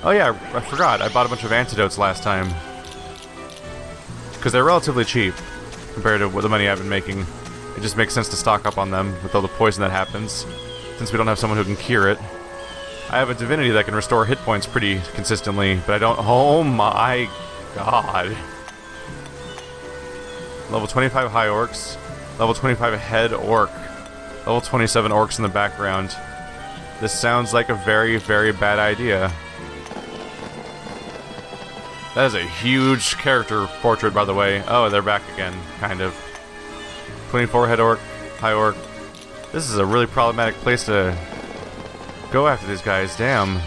Oh yeah, I forgot. I bought a bunch of antidotes last time. Because they're relatively cheap compared to the money I've been making. It just makes sense to stock up on them with all the poison that happens, since we don't have someone who can cure it. I have a divinity that can restore hit points pretty consistently, but I don't... Oh my god. Level 25 high orcs. Level 25 head orc. Level 27 orcs in the background. This sounds like a very, very bad idea. That is a huge character portrait, by the way. Oh, they're back again, kind of. 24 head orc, high orc. This is a really problematic place to go after these guys, damn.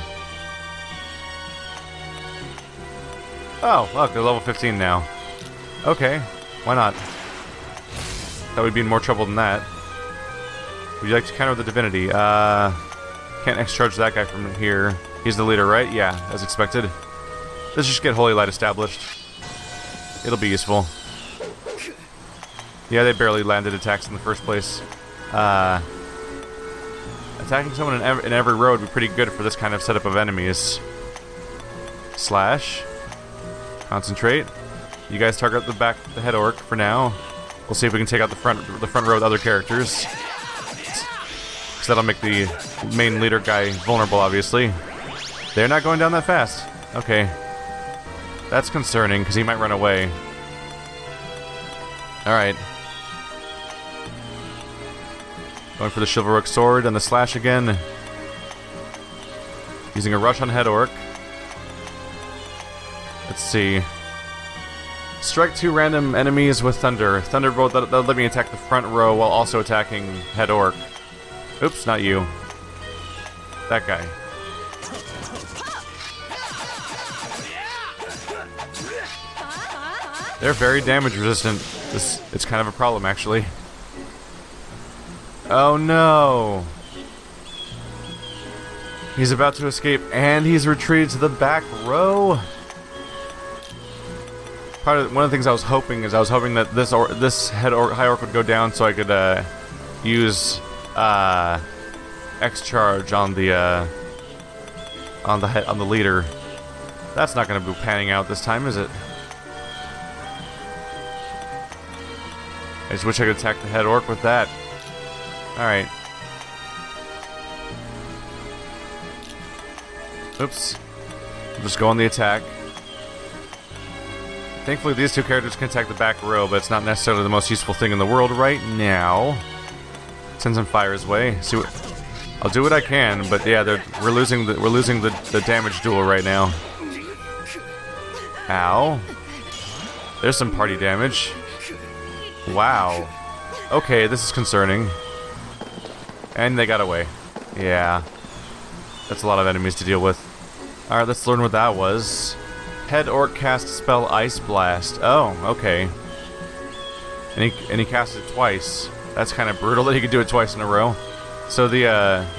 Oh, look, they're level 15 now. Okay, why not? That would be in more trouble than that. Would you like to counter the divinity? Can't X-charge that guy from here. He's the leader, right? Yeah, as expected. Let's just get Holy Light established. It'll be useful. Yeah, they barely landed attacks in the first place. Attacking someone in every row would be pretty good for this kind of setup of enemies. Slash. Concentrate. You guys target the head orc for now. We'll see if we can take out the front row with other characters. Because that'll make the main leader guy vulnerable, obviously. They're not going down that fast. Okay. That's concerning, because he might run away. Alright. Going for the chivalric sword and the slash again. Using a rush on head orc. Let's see. Strike 2 random enemies with thunder. Thunderbolt, that'll let me attack the front row while also attacking head orc. Oops, not you. That guy. They're very damage resistant. It's kind of a problem, actually. Oh no! He's about to escape, and he's retreated to the back row. One of the things I was hoping that this high orc would go down, so I could use X charge on the leader. That's not going to be panning out this time, is it? I just wish I could attack the head orc with that. Alright. Oops. I'll just go on the attack. Thankfully, these two characters can attack the back row, but it's not necessarily the most useful thing in the world right now. Send some fire his way. See what... I'll do what I can, but yeah, we're losing the damage duel right now. Ow. There's some party damage. Wow. Okay, this is concerning. And they got away. Yeah. That's a lot of enemies to deal with. Alright, let's learn what that was. Head orc cast spell Ice Blast. Oh, okay. And he cast it twice. That's kind of brutal that he could do it twice in a row. So he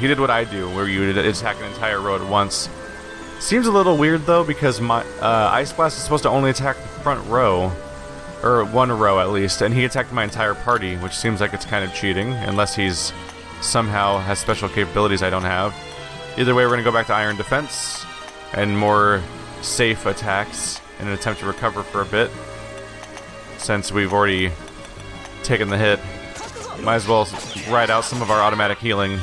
did what I do, where you attack an entire row at once. Seems a little weird though, because my Ice Blast is supposed to only attack the front row. Or one row at least, and he attacked my entire party, which seems like it's kind of cheating, unless he's somehow has special capabilities I don't have. Either way, we're going to go back to Iron Defense, and more safe attacks in an attempt to recover for a bit, since we've already taken the hit. Might as well ride out some of our automatic healing.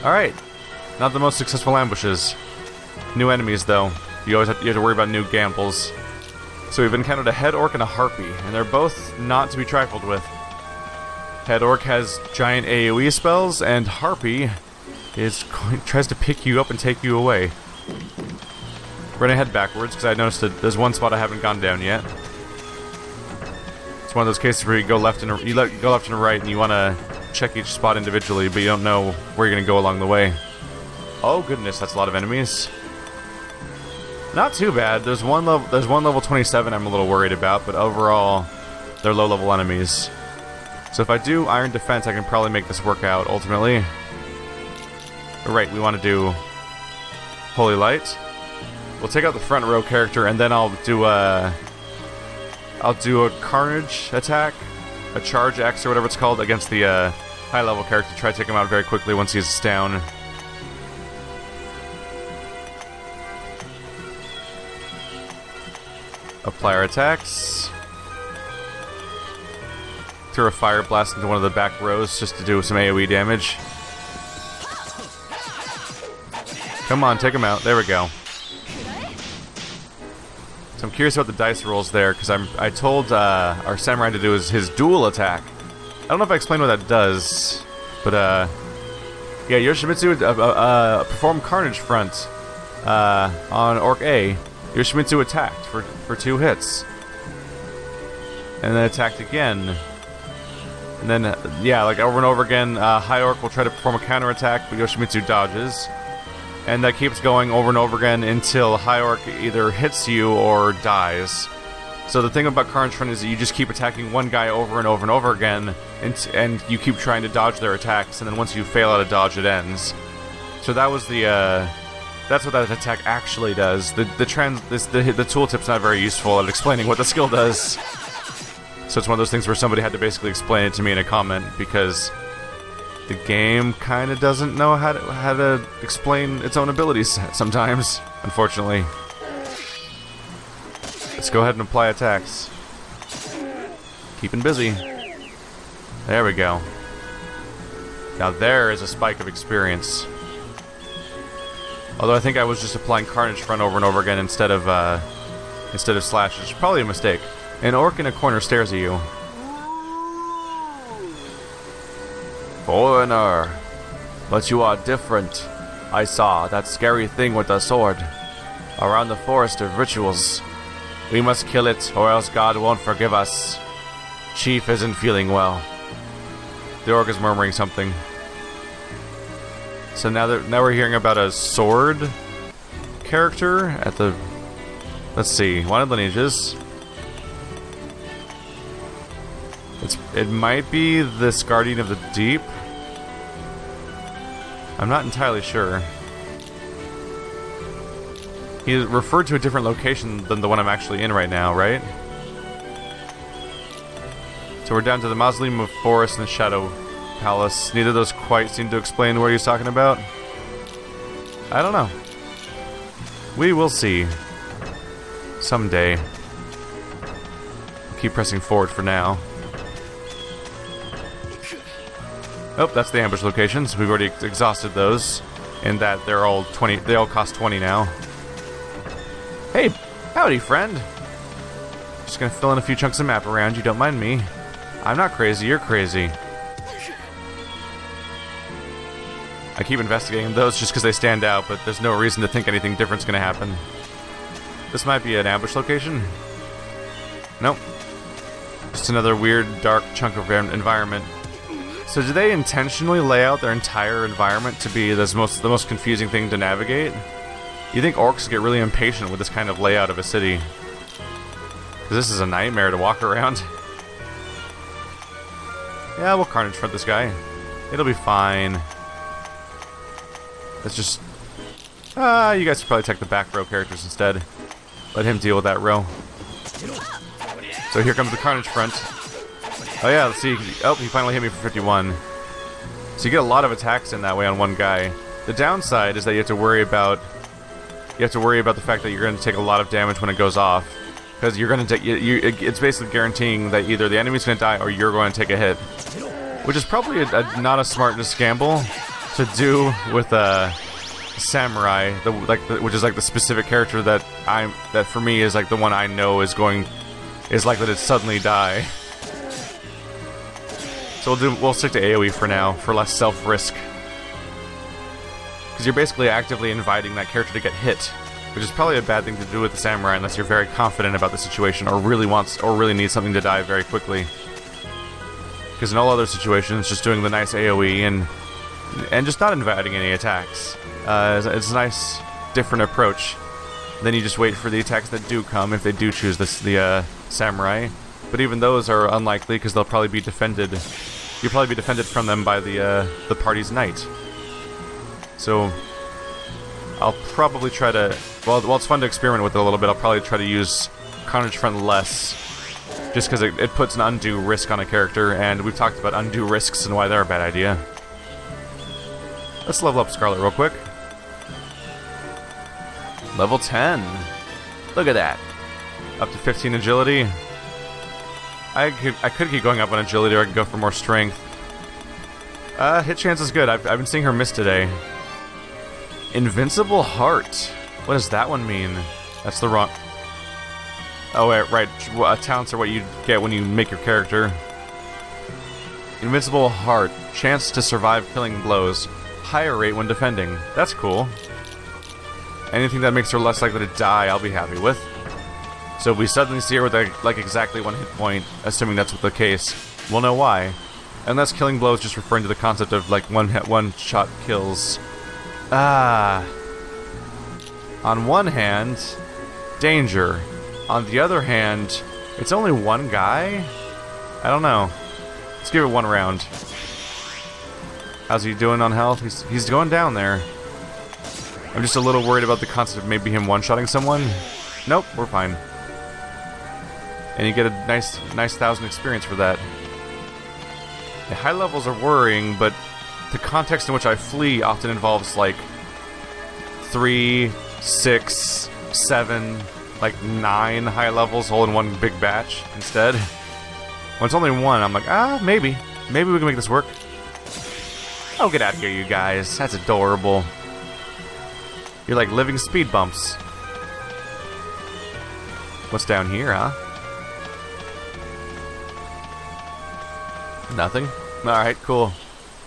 Alright, not the most successful ambushes. New enemies though. You have to worry about new gambles. So we've encountered a head orc and a harpy, and they're both not to be trifled with. Head orc has giant AoE spells, and harpy tries to pick you up and take you away. We're gonna head backwards because I noticed that there's one spot I haven't gone down yet. It's one of those cases where you go left and right, and you want to check each spot individually, but you don't know where you're gonna go along the way. Oh goodness, that's a lot of enemies. Not too bad. There's one level 27 I'm a little worried about, but overall, they're low-level enemies. So if I do Iron Defense, I can probably make this work out ultimately. But right, we want to do Holy Light. We'll take out the front row character, and then I'll do a Carnage attack, a Charge X or whatever it's called, against the high-level character, try to take him out very quickly once he's down. Apply our attacks. Throw a fire blast into one of the back rows just to do some AoE damage. Come on, take him out. There we go. So I'm curious about the dice rolls there, because I told our samurai to do his dual attack. I don't know if I explained what that does, but yeah, Yoshimitsu performed Carnage Front on Orc A. Yoshimitsu attacked for 2 hits, and then attacked again, and then yeah, like over and over again. High Orc will try to perform a counterattack, but Yoshimitsu dodges, and that keeps going over and over again until High Orc either hits you or dies. So the thing about Carnage Front is that you just keep attacking one guy over and over and over again, and you keep trying to dodge their attacks, and then once you fail at a dodge, it ends. So that was the that's what that attack actually does. The tooltip's not very useful at explaining what the skill does. So it's one of those things where somebody had to basically explain it to me in a comment, because the game kind of doesn't know how to explain its own abilities sometimes, unfortunately. Let's go ahead and apply attacks. Keeping busy. There we go. Now there is a spike of experience. Although I think I was just applying Carnage Front over and over again instead of slashes. Probably a mistake. An orc in a corner stares at you. Foreigner, but you are different. I saw that scary thing with the sword around the forest of rituals. We must kill it, or else God won't forgive us. Chief isn't feeling well. The orc is murmuring something. So now we're hearing about a sword character at the... Let's see, wanted lineages. It might be this Guardian of the Deep. I'm not entirely sure. He referred to a different location than the one I'm actually in right now, right? So we're down to the Mausoleum of Forest and the Shadow Palace. Neither of those quite seem to explain what he's talking about. I don't know. We will see. Someday. Keep pressing forward for now. Oh, that's the ambush locations. We've already exhausted those. In that they're all 20. They all cost 20 now. Hey, howdy, friend. Just gonna fill in a few chunks of map around you. Don't mind me. I'm not crazy. You're crazy. I keep investigating those just because they stand out, but there's no reason to think anything different's gonna happen. This might be an ambush location. Nope. Just another weird, dark chunk of environment. So do they intentionally lay out their entire environment to be the most confusing thing to navigate? You think orcs get really impatient with this kind of layout of a city? Because this is a nightmare to walk around. Yeah, we'll Carnage Front this guy. It'll be fine. Let's just... you guys should probably take the back row characters instead. Let him deal with that row. So here comes the Carnage Front. Oh yeah, let's see. Oh, he finally hit me for 51. So you get a lot of attacks in that way on one guy. The downside is that you have to worry about the fact that you're going to take a lot of damage when it goes off, because you're going to take it's basically guaranteeing that either the enemy's going to die or you're going to take a hit, which is probably not a smart gamble to do with a samurai, which is like the specific character that for me is like the one I know is likely to suddenly die. So we'll stick to AoE for now, for less self-risk. Because you're basically actively inviting that character to get hit, which is probably a bad thing to do with the samurai unless you're very confident about the situation or really needs something to die very quickly. Because in all other situations, just doing the nice AoE and just not inviting any attacks. It's a nice, different approach. Then you just wait for the attacks that do come if they do choose the samurai. But even those are unlikely because they'll probably be defended. You'll probably be defended from them by the party's knight. So I'll probably try to... Well, it's fun to experiment with it a little bit. I'll probably try to use Carnage Front less just because it puts an undue risk on a character, and we've talked about undue risks and why they're a bad idea. Let's level up Scarlet real quick. Level 10. Look at that. Up to 15 agility. I could keep going up on agility, or I could go for more strength. Hit chance is good. I've been seeing her miss today. Invincible Heart. What does that one mean? That's the wrong... Oh, right. Talents are what you get when you make your character. Invincible Heart. Chance to survive killing blows. Higher rate when defending. That's cool. Anything that makes her less likely to die, I'll be happy with. So if we suddenly see her with like exactly 1 hit point, assuming that's the case, we'll know why. Unless killing blows just referring to the concept of like one shot kills. On one hand, danger. On the other hand, it's only one guy? I don't know. Let's give it one round. How's he doing on health? He's going down there. I'm just a little worried about the concept of maybe him one-shotting someone. Nope, we're fine. And you get a nice 1,000 experience for that. The high levels are worrying, but the context in which I flee often involves like 3, 6, 7, like 9 high levels all in one big batch instead. When it's only one, I'm like, maybe we can make this work. Oh, get out of here, you guys. That's adorable. You're like living speed bumps. What's down here, huh? Nothing? Alright, cool.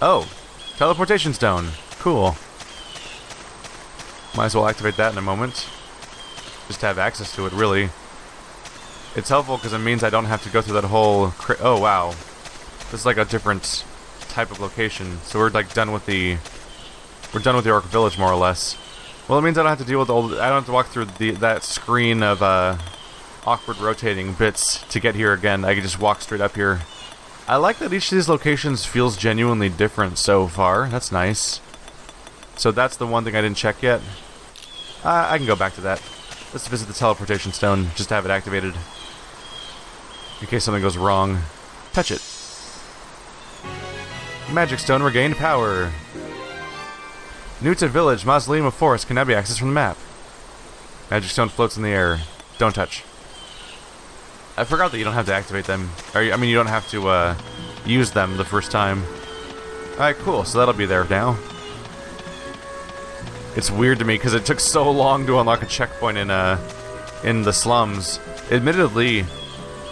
Oh, Teleportation Stone. Cool. Might as well activate that in a moment. Just to have access to it, really. It's helpful because it means I don't have to go through that whole... Oh, wow. This is like a different type of location. So we're like done with the... We're done with the Orc Village, more or less. Well, it means I don't have to deal with all... I don't have to walk through that screen of awkward rotating bits to get here again. I can just walk straight up here. I like that each of these locations feels genuinely different so far. That's nice. So that's the one thing I didn't check yet. I can go back to that. Let's visit the Teleportation Stone, just to have it activated. In case something goes wrong. Touch it. Magic Stone regained power. Nuta Village, Mausoleum of Forest can now be accessed from the map. Magic Stone floats in the air. Don't touch. I forgot that you don't have to activate them. I mean, you don't have to use them the first time. Alright, cool. So that'll be there now. It's weird to me because it took so long to unlock a checkpoint in the slums. Admittedly,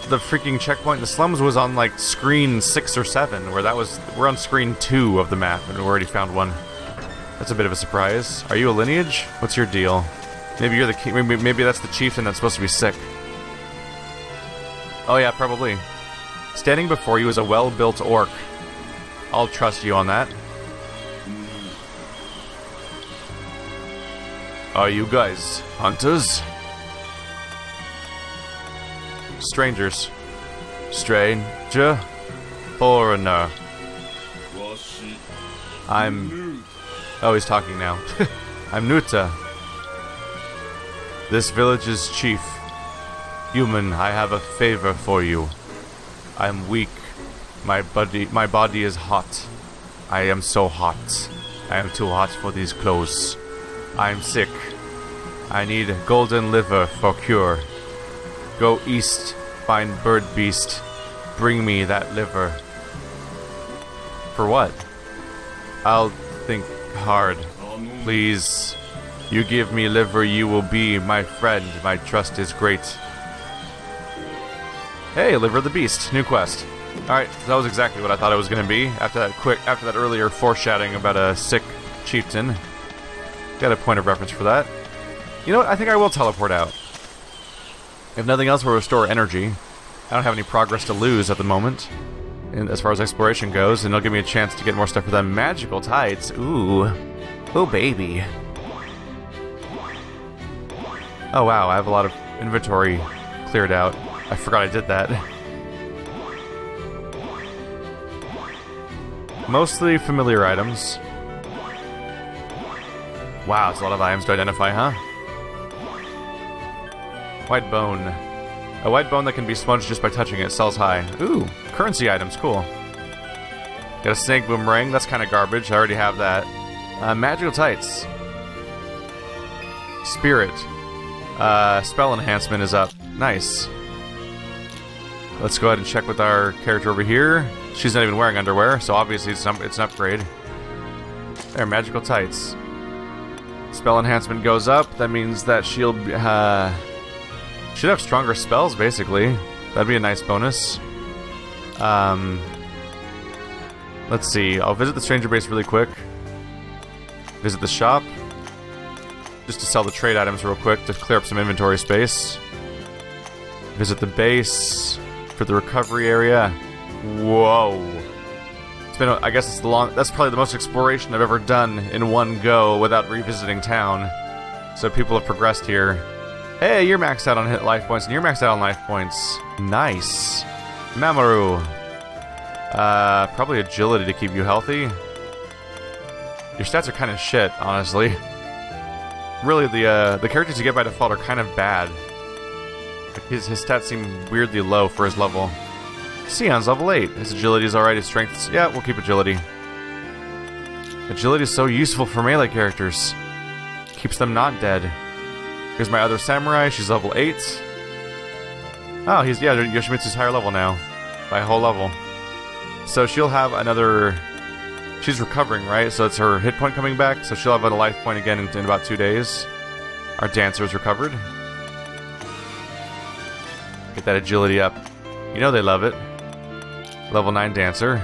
the freaking checkpoint in the slums was on like screen 6 or 7, where we're on screen 2 of the map and we already found one. That's a bit of a surprise. Are you a lineage? What's your deal? Maybe you're the king. Maybe that's the chieftain that's supposed to be sick. Oh yeah, probably. Standing before you is a well-built orc. I'll trust you on that. Are you guys hunters? Strangers. Stranger. Foreigner. Oh, he's talking now. I'm Nuta. This village's chief. Human, I have a favor for you. I'm weak. My body is hot. I am so hot. I am too hot for these clothes. I'm sick. I need golden liver for cure. Go east, find bird beast. Bring me that liver. For what? I'll think hard. Please. You give me liver, you will be my friend. My trust is great. Hey, Liver of the Beast, new quest. Alright, so that was exactly what I thought it was going to be. After that earlier foreshadowing about a sick chieftain. Got a point of reference for that. You know what, I think I will teleport out. If nothing else, we'll restore energy. I don't have any progress to lose at the moment, as far as exploration goes, and it'll give me a chance to get more stuff for the magical tides. Ooh. Oh, baby. Oh, wow, I have a lot of inventory cleared out. I forgot I did that. Mostly familiar items. Wow, it's a lot of items to identify, huh? White bone. A white bone that can be smudged just by touching it. Sells high. Ooh, currency items. Cool. Got a snake boomerang. That's kind of garbage. I already have that. Magical tights. Spirit. Spell enhancement is up. Nice. Let's go ahead and check with our character over here. She's not even wearing underwear, so obviously it's an upgrade. There, magical tights. Spell enhancement goes up. That means that she'll should have stronger spells, basically. That'd be a nice bonus. Let's see. I'll visit the stranger base really quick. Visit the shop. Just to sell the trade items real quick to clear up some inventory space. Visit the base for the recovery area. Whoa. It's been, I guess it's that's probably the most exploration I've ever done in one go without revisiting town. So people have progressed here. Hey, you're maxed out on hit life points, and you're maxed out on life points. Nice. Mamoru. Probably agility to keep you healthy. Your stats are kind of shit, honestly. Really, the characters you get by default are kind of bad. His stats seem weirdly low for his level. Sion's level 8. His agility is alright, his strength... Yeah, we'll keep agility. Agility is so useful for melee characters. Keeps them not dead. Here's my other samurai, she's level 8. Oh, Yoshimitsu's higher level now. By a whole level. So she'll have another... She's recovering, right? So it's her hit point coming back, so she'll have a life point again in about 2 days. Our dancer is recovered. Get that agility up. You know they love it. Level 9 dancer.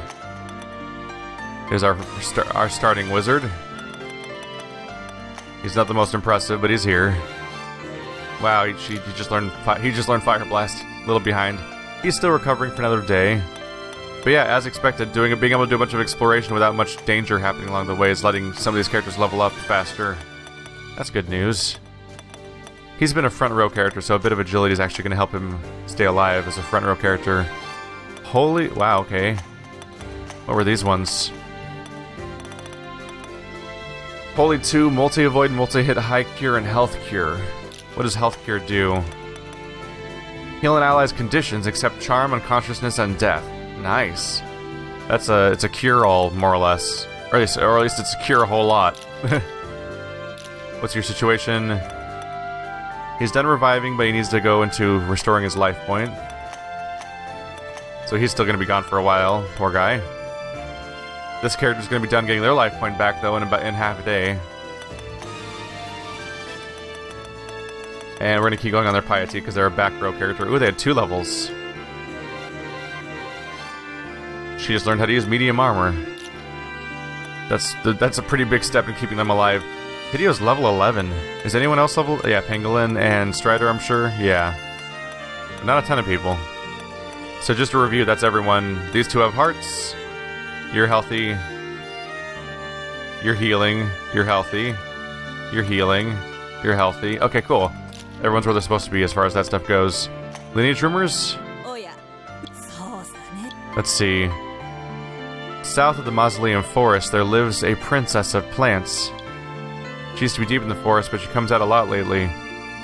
Here's our starting wizard. He's not the most impressive, but he's here. Wow, he just learned Fire Blast. A little behind. He's still recovering for another day. But yeah, as expected, being able to do a bunch of exploration without much danger happening along the way is letting some of these characters level up faster. That's good news. He's been a front row character, so a bit of agility is actually going to help him stay alive as a front row character. Holy... Wow, okay. What were these ones? Holy 2, multi-avoid, multi-hit, high cure, and health cure. What does health cure do? Heal an ally's conditions except charm, unconsciousness, and death. Nice. It's a cure-all, more or less. Or at least it's a cure a whole lot. What's your situation? He's done reviving, but he needs to go into restoring his life point. So he's still going to be gone for a while. Poor guy. This character's going to be done getting their life point back, though, in half a day. And we're going to keep going on their piety, because they're a back row character. Ooh, they had 2 levels. She just learned how to use medium armor. That's a pretty big step in keeping them alive. Hideo's level 11. Is anyone else level? Yeah, Pangolin and Strider, I'm sure. Yeah. Not a ton of people. So just to review, that's everyone. These 2 have hearts. You're healthy. You're healing. You're healthy. You're healing. You're healthy. Okay, cool. Everyone's where they're supposed to be as far as that stuff goes. Lineage rumors? Oh yeah. Let's see. South of the Mausoleum Forest, there lives a princess of plants. She used to be deep in the forest, but she comes out a lot lately.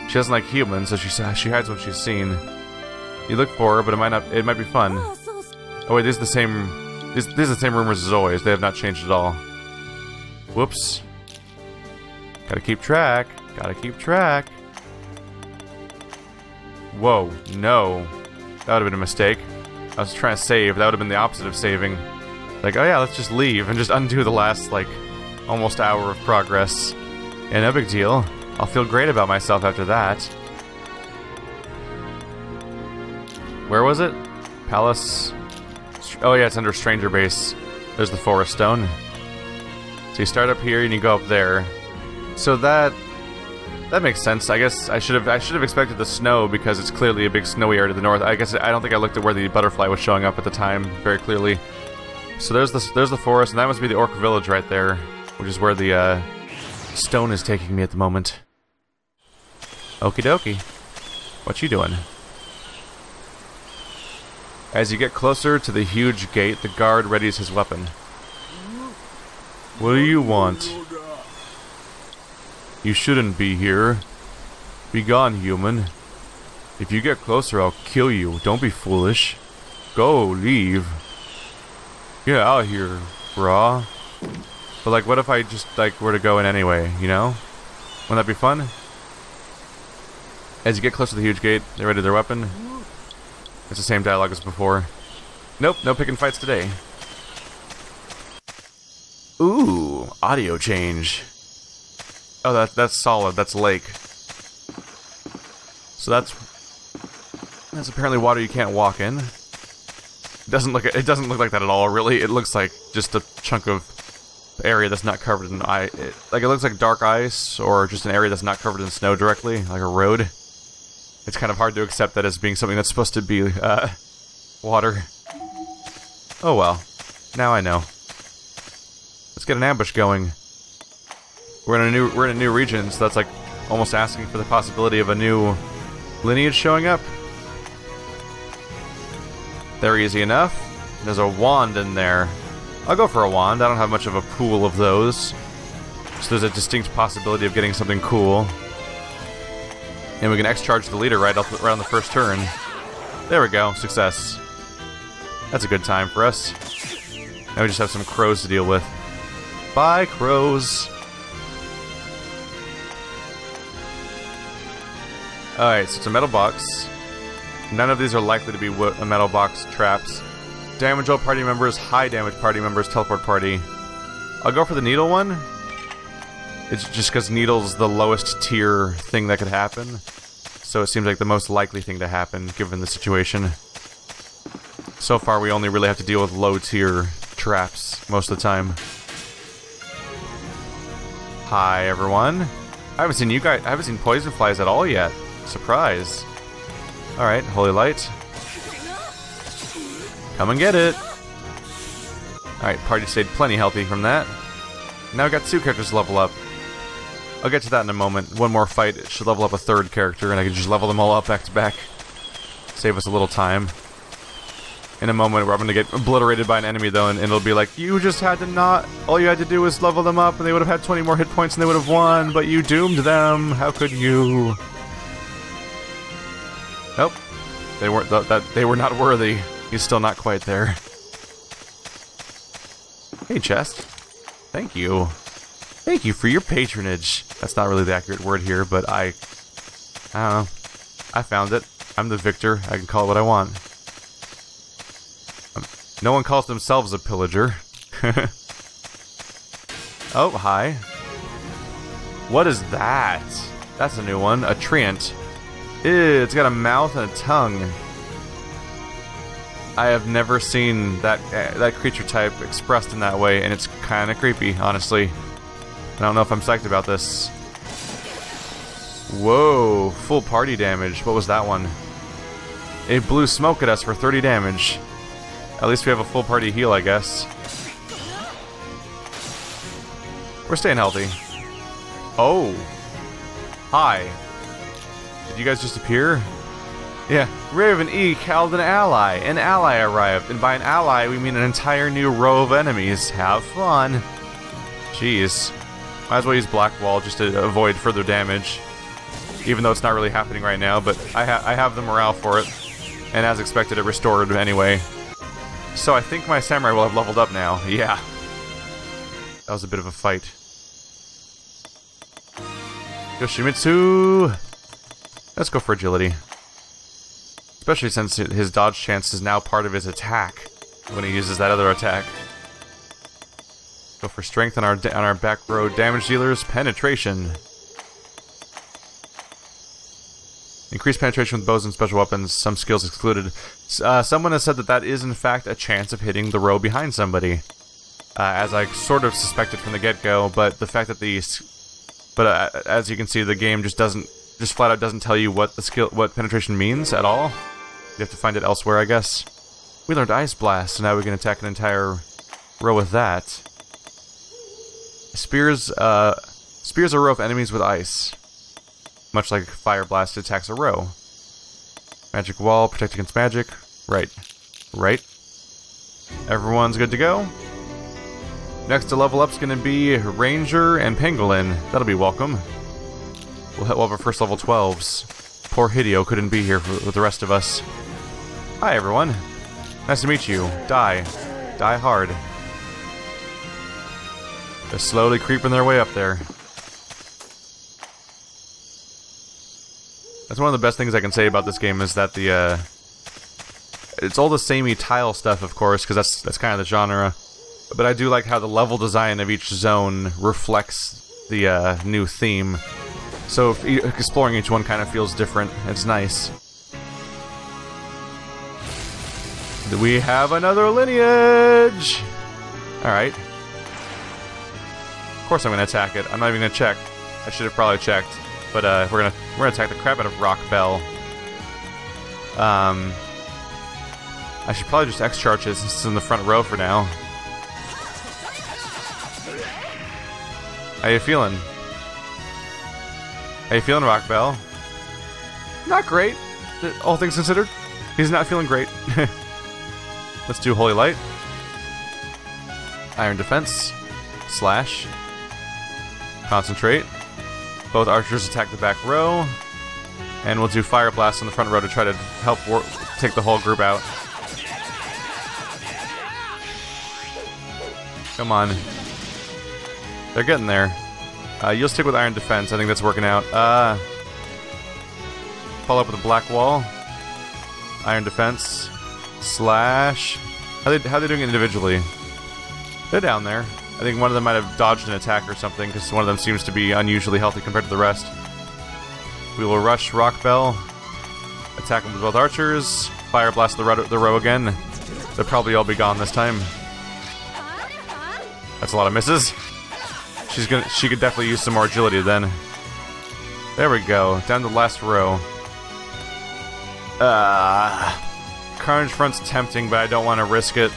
She doesn't like humans, so she hides when she's seen. You look for her, but it might be fun. Oh wait, these are the same rumors as always. They have not changed at all. Whoops. Gotta keep track. Gotta keep track. Whoa, no. That would have been a mistake. I was trying to save. That would have been the opposite of saving. Like, oh yeah, let's just leave and just undo the last, like, almost hour of progress. Yeah, no big deal. I'll feel great about myself after that. Where was it? Palace... Oh yeah, it's under Stranger Base. There's the Forest Stone. So you start up here and you go up there. So that makes sense. I guess I should have expected the snow because it's clearly a big snowy area to the north. I guess I don't think I looked at where the butterfly was showing up at the time very clearly. So there's the forest, and that must be the Orc Village right there, which is where the stone is taking me at the moment. Okie dokie. What you doing? As you get closer to the huge gate, the guard readies his weapon. What do you want? You shouldn't be here. Be gone, human. If you get closer, I'll kill you. Don't be foolish. Go, leave. Get out of here, brah. But like, what if I just like were to go in anyway, you know? Wouldn't that be fun? As you get closer to the huge gate, they ready their weapon. It's the same dialogue as before. Nope, no picking fights today. Ooh, audio change. Oh, that's solid. That's lake. So that's apparently water you can't walk in. It doesn't look like that at all. Really, it looks like just a chunk of area that's not covered in ice. Like it looks like dark ice, or just an area that's not covered in snow directly, like a road. It's kind of hard to accept that as being something that's supposed to be water. Oh well, now I know. Let's get an ambush going. We're in a new region, so that's like almost asking for the possibility of a new lineage showing up. They're easy enough. There's a wand in there. I'll go for a wand. I don't have much of a pool of those, so there's a distinct possibility of getting something cool. And we can X-charge the leader right on the first turn. There we go. Success. That's a good time for us. Now we just have some crows to deal with. Bye, crows. Alright, so it's a metal box. None of these are likely to be a metal box traps. Damage all party members, high damage party members, teleport party. I'll go for the needle one. It's just because needle's the lowest tier thing that could happen. So it seems like the most likely thing to happen, given the situation. So far, we only really have to deal with low tier traps most of the time. Hi, everyone. I haven't seen you guys. I haven't seen poison flies at all yet. Surprise. Alright, holy light. Come and get it. Alright, party stayed plenty healthy from that. Now we got 2 characters to level up. I'll get to that in a moment. One more fight should level up a 3rd character, and I can just level them all up back to back. Save us a little time. In a moment, where I'm gonna get obliterated by an enemy though, and it'll be like, you just had to not. All you had to do was level them up, and they would have had 20 more hit points, and they would have won. But you doomed them. How could you? Nope. They weren't. They were not worthy. He's still not quite there. Hey, chest. Thank you. Thank you for your patronage. That's not really the accurate word here, but I don't know. I found it. I'm the victor. I can call it what I want. No one calls themselves a pillager. Oh, hi. What is that? That's a new one. A treant. Ew, it's got a mouth and a tongue. I have never seen that creature type expressed in that way, and it's kind of creepy, honestly. I don't know if I'm psyched about this. Whoa, full party damage. What was that one? It blew smoke at us for 30 damage. At least we have a full party heal, I guess. We're staying healthy. Oh. Hi. Did you guys just appear? Yeah. Raven E called an ally. An ally arrived. And by an ally, we mean an entire new row of enemies. Have fun. Jeez. Might as well use Black Wall just to avoid further damage. Even though it's not really happening right now, but I have the morale for it. And as expected, it restored anyway. So I think my samurai will have leveled up now. Yeah. That was a bit of a fight. Yoshimitsu! Let's go for agility. Especially since his dodge chance is now part of his attack when he uses that other attack. Go for strength on our back row damage dealers. Penetration. Increased penetration with bows and special weapons. Some skills excluded. Someone has said that is in fact a chance of hitting the row behind somebody, as I sort of suspected from the get-go. But the fact that as you can see, the game just flat out doesn't tell you what penetration means at all. You have to find it elsewhere, I guess. We learned Ice Blast, so now we can attack an entire row with that. Spears a row of enemies with ice. Much like Fire Blast attacks a row. Magic Wall, protect against magic. Right. Right. Everyone's good to go. Next to level up's gonna be Ranger and Pangolin. That'll be welcome. We'll have our first level 12s. Poor Hideo couldn't be here with the rest of us. Hi, everyone. Nice to meet you. Die. Die hard. They're slowly creeping their way up there. That's one of the best things I can say about this game is that the, it's all the samey tile stuff, of course, because that's kind of the genre. But I do like how the level design of each zone reflects the new theme. So exploring each one kind of feels different. It's nice. We have another lineage! Alright. Of course I'm gonna attack it. I'm not even gonna check. I should have probably checked. But we're gonna attack the crap out of Rockbell. I should probably just X-charge it since it's in the front row for now. How you feeling? How you feeling, Rockbell? Not great, all things considered. He's not feeling great. Let's do Holy Light. Iron Defense. Slash. Concentrate. Both archers attack the back row. And we'll do Fire Blast on the front row to try to help take the whole group out. Come on. They're getting there. You'll stick with Iron Defense. I think that's working out. Follow up with a Black Wall. Iron Defense. Slash. How are they doing it individually? They're down there. I think one of them might have dodged an attack or something, because one of them seems to be unusually healthy compared to the rest. We will rush Rockbell. Attack them with both archers. Fire Blast the row again. They'll probably all be gone this time. That's a lot of misses. She could definitely use some more agility then. There we go. Down to the last row. Carnage Front's tempting, but I don't want to risk it.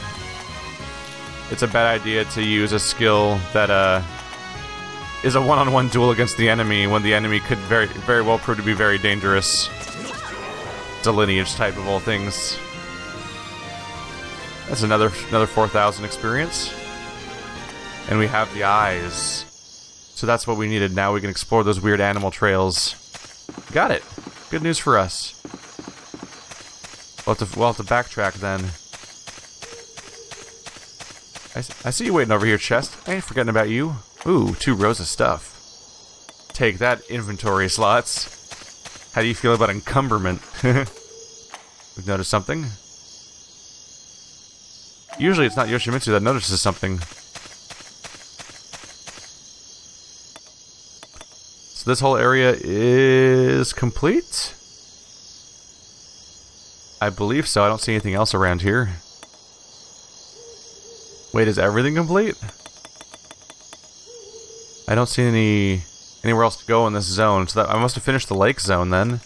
It's a bad idea to use a skill that is a one-on-one duel against the enemy when the enemy could very well prove to be very dangerous. It's a lineage type of all things. That's another 4,000 experience. And we have the eyes. So that's what we needed. Now we can explore those weird animal trails. Got it. Good news for us. We'll have to backtrack then. I see you waiting over here, chest. I ain't forgetting about you. Ooh, 2 rows of stuff. Take that, inventory slots. How do you feel about encumberment? We've noticed something. Usually it's not Yoshimitsu that notices something. So this whole area is complete? I believe so. I don't see anything else around here. Wait, is everything complete? I don't see anywhere else to go in this zone, so that I must have finished the lake zone then.